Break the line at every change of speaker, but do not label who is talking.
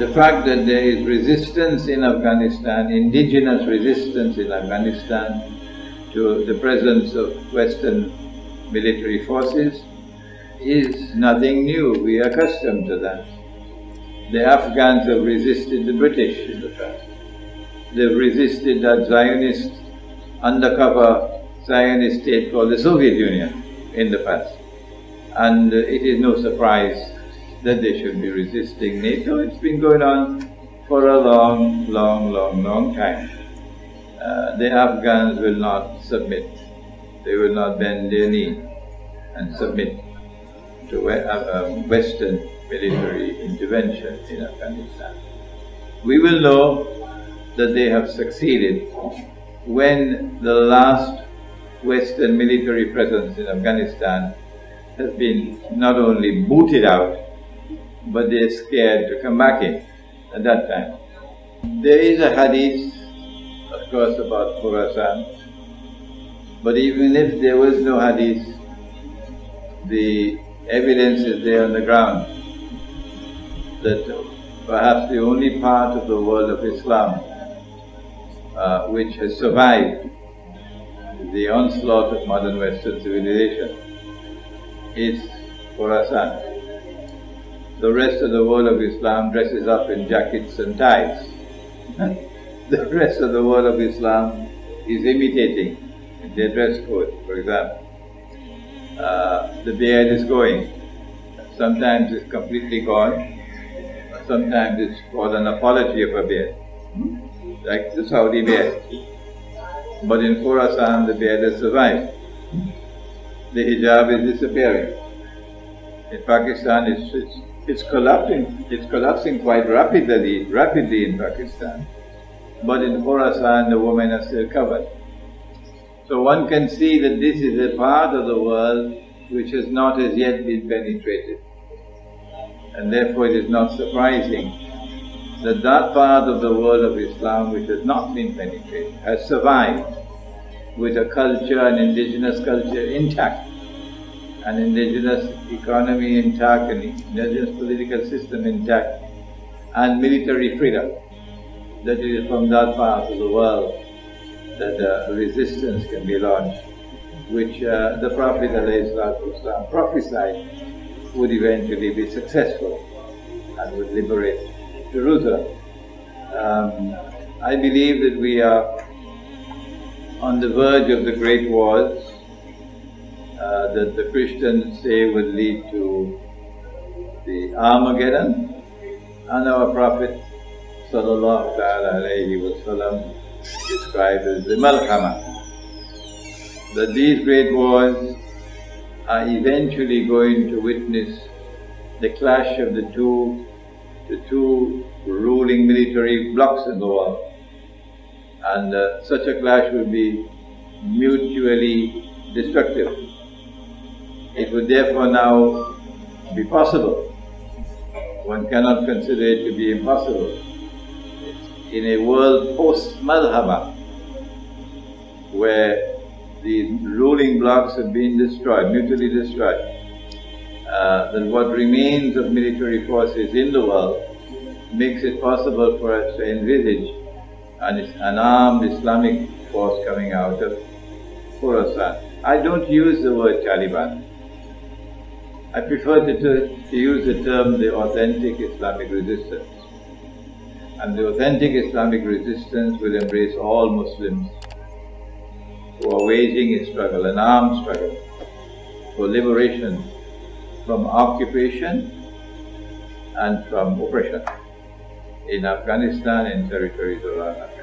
the fact that there is resistance in Afghanistan, indigenous resistance in Afghanistan to the presence of Western military forces is nothing new. We are accustomed to that. The Afghans have resisted the British in the past. They've resisted that Zionist, undercover Zionist state called the Soviet Union in the past. And it is no surprise that they should be resisting NATO. It's been going on for a long time. The Afghans will not submit. They will not bend their knee and submit to Western military intervention in Afghanistan. We will know that they have succeeded when the last Western military presence in Afghanistan has been not only booted out, but they're scared to come back in at that time. There is a hadith, of course, about Khorasan, but even if there was no hadith, the evidence is there on the ground that perhaps the only part of the world of Islam which has survived the onslaught of modern Western civilization is Khorasan. The rest of the world of Islam dresses up in jackets and ties. The rest of the world of Islam is imitating their dress code, for example. The beard is going. Sometimes it's completely gone, sometimes it's called an apology of a beard, like the Saudi beard. But in Khorasan the beard has survived. The hijab is disappearing. In Pakistan it's collapsing quite rapidly in Pakistan. But in Khorasan the women are still covered. So one can see that this is a part of the world which has not as yet been penetrated. And therefore it is not surprising that that part of the world of Islam which has not been penetrated has survived with a culture, an indigenous culture intact, an indigenous economy intact, an indigenous political system intact, and military freedom. That it is from that part of the world that resistance can be launched, which the Prophet ﷺ prophesied would eventually be successful and would liberate Jerusalem. I believe that we are on the verge of the great wars that the Christians say will lead to the Armageddon, and our Prophet Sallallahu Ta'ala Alaihi Wasallam described as the Malhama, that these great wars are eventually going to witness the clash of the two ruling military blocs in the world. And such a clash would be mutually destructive. It would therefore now be possible. One cannot consider it to be impossible. In a world post-Malhama, where the ruling blocs have been destroyed, mutually destroyed, then what remains of military forces in the world makes it possible for us to envisage an armed Islamic force coming out of Khorasan. I don't use the word Taliban. I prefer to use the term the authentic Islamic resistance. And the authentic Islamic resistance will embrace all Muslims who are waging a struggle, an armed struggle, for liberation from occupation and from oppression in Afghanistan and territories around Afghanistan.